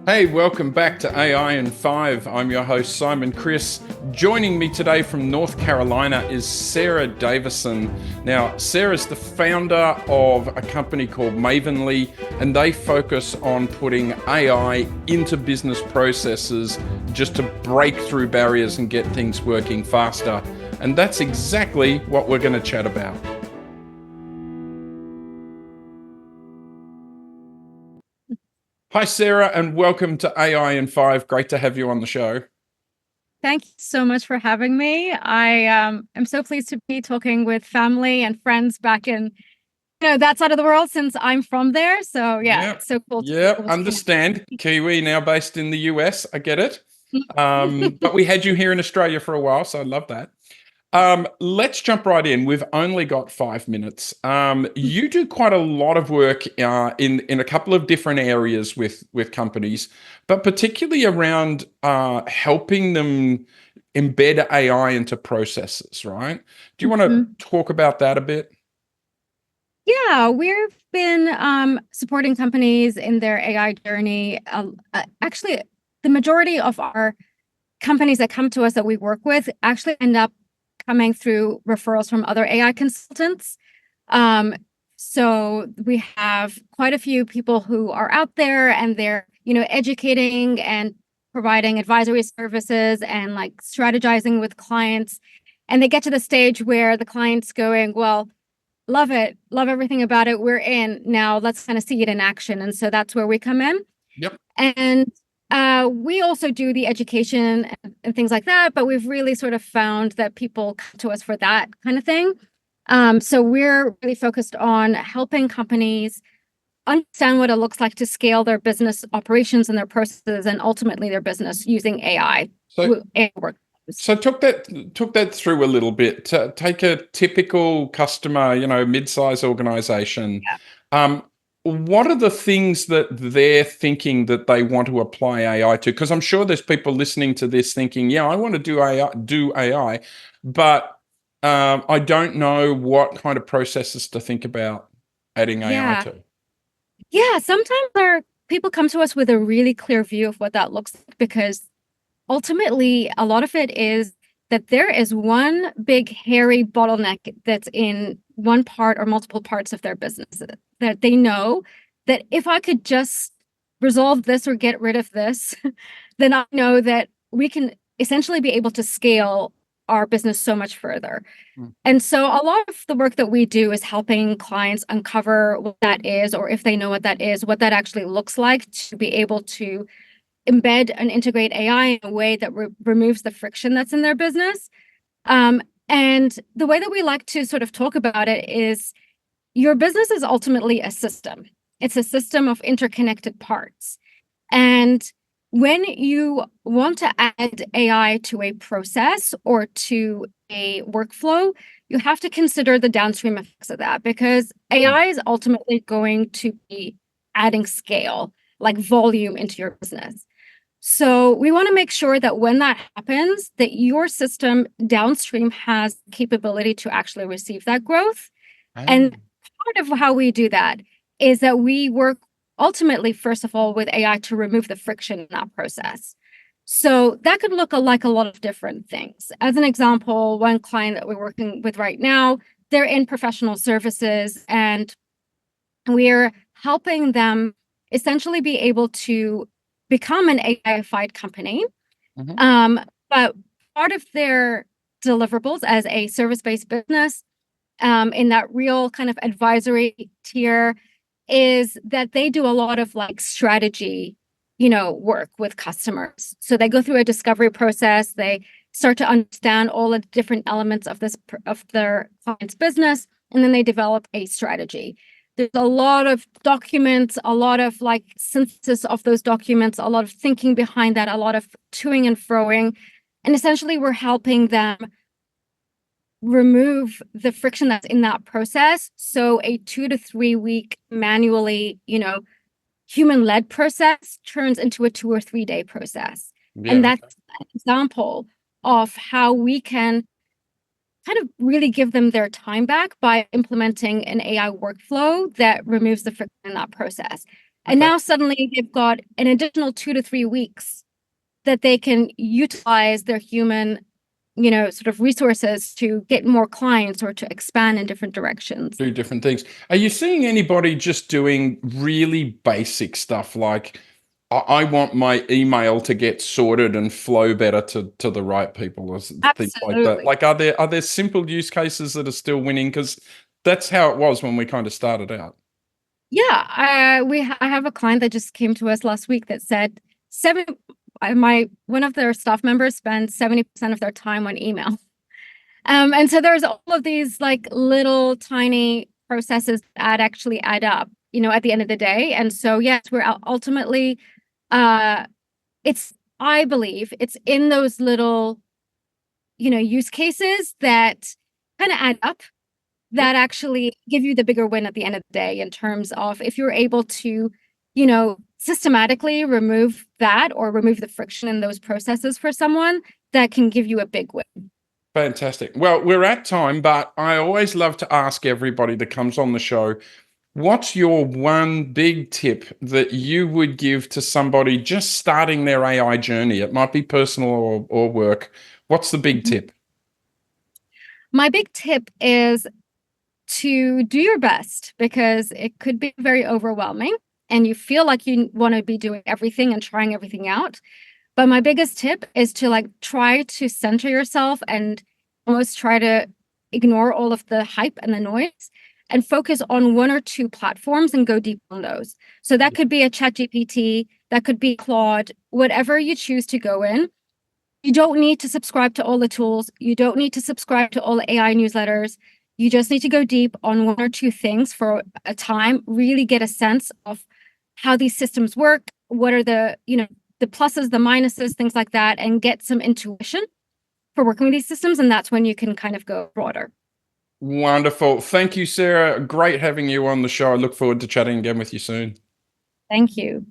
Hey, welcome back to AI in 5. I'm your host, Simon Chris. Joining me today from North Carolina is Sara Davison. Now, Sarah's the founder of a company called Mavenly, and they focus on putting AI into business processes just to break through barriers and get things working faster. And that's exactly what we're going to chat about. Hi, Sara, and welcome to AI in 5. Great to have you on the show. Thank you so much for having me. I am so pleased to be talking with family and friends back in that side of the world since I'm from there. So yeah, Yep. it's so cool to be Yep. able to connect. Understand. Kiwi, now based in the US. I get it. But we had you here in Australia for a while, so I love that. Let's jump right in. We've only got 5 minutes. You do quite a lot of work in a couple of different areas with companies, but particularly around helping them embed AI into processes, right? Do you want to talk about that a bit? Yeah, we've been supporting companies in their AI journey. Actually, the majority of our companies that come to us that we work with actually end up coming through referrals from other AI consultants. So we have quite a few people who are out there and they're, educating and providing advisory services and like strategizing with clients. And they get to the stage where the client's going, well, love it, love everything about it. We're in now. Let's kind of see it in action. And so that's where we come in. Yep. And we also do the education and things like that, but we've really sort of found that people come to us for that kind of thing. So we're really focused on helping companies understand what it looks like to scale their business operations and their processes and ultimately their business using AI. So took that through a little bit. Take a typical customer, mid-size organization. Yeah. What are the things that they're thinking that they want to apply AI to? Because I'm sure there's people listening to this thinking, yeah, I want to do AI, but I don't know what kind of processes to think about adding AI to. Yeah, sometimes people come to us with a really clear view of what that looks like because ultimately a lot of it is that there is one big hairy bottleneck that's in one part or multiple parts of their business that they know that if I could just resolve this or get rid of this, then I know that we can essentially be able to scale our business so much further. And so a lot of the work that we do is helping clients uncover what that is, or if they know what that is, what that actually looks like to be able to embed and integrate AI in a way that removes the friction that's in their business. And the way that we like to sort of talk about it is your business is ultimately a system. It's a system of interconnected parts. And when you want to add AI to a process or to a workflow, you have to consider the downstream effects of that because AI is ultimately going to be adding scale, like volume into your business. So we want to make sure that when that happens, that your system downstream has capability to actually receive that growth. And part of how we do that is that we work ultimately, first of all, with AI to remove the friction in that process. So that could look like a lot of different things. As an example, one client that we're working with right now, they're in professional services and we're helping them essentially be able to become an AI-fied company. But part of their deliverables as a service-based business in that real kind of advisory tier is that they do a lot of like strategy, work with customers. So they go through a discovery process. They start to understand all the different elements of their client's business, and then they develop a strategy. There's a lot of documents, a lot of like synthesis of those documents, a lot of thinking behind that, a lot of toing and froing. And essentially, we're helping them remove the friction that's in that process. So a 2 to 3 week manually, human-led process turns into a 2 or 3 day process. Yeah. And that's an example of how we can kind of really give them their time back by implementing an AI workflow that removes the friction in that process. And Okay. now suddenly they've got an additional 2 to 3 weeks that they can utilize their human, sort of resources to get more clients or to expand in different directions. Do different things. Are you seeing anybody just doing really basic stuff like I want my email to get sorted and flow better to the right people or things like that? Absolutely. Like, are there simple use cases that are still winning? Because that's how it was when we kind of started out. Yeah, I have a client that just came to us last week that said one of their staff members spends 70% of their time on email. And so there's all of these like little tiny processes that actually add up, at the end of the day. And so yes, we're ultimately it's I believe it's in those little, use cases that kind of add up Yep. that actually give you the bigger win at the end of the day in terms of if you're able to, systematically remove that or remove the friction in those processes for someone, that can give you a big win. Fantastic. Well, we're at time, but I always love to ask everybody that comes on the show, what's your one big tip that you would give to somebody just starting their AI journey? It might be personal or work. What's the big tip? My big tip is to do your best because it could be very overwhelming and you feel like you want to be doing everything and trying everything out. But my biggest tip is to like try to center yourself and almost try to ignore all of the hype and the noise and focus on one or two platforms and go deep on those. So that could be a chat GPT, that could be Claude, whatever you choose to go in. You don't need to subscribe to all the tools. You don't need to subscribe to all the AI newsletters. You just need to go deep on one or two things for a time, really get a sense of how these systems work, what are the pluses, the minuses, things like that, and get some intuition for working with these systems. And that's when you can kind of go broader. Wonderful. Thank you, Sarah. Great having you on the show. I look forward to chatting again with you soon. Thank you.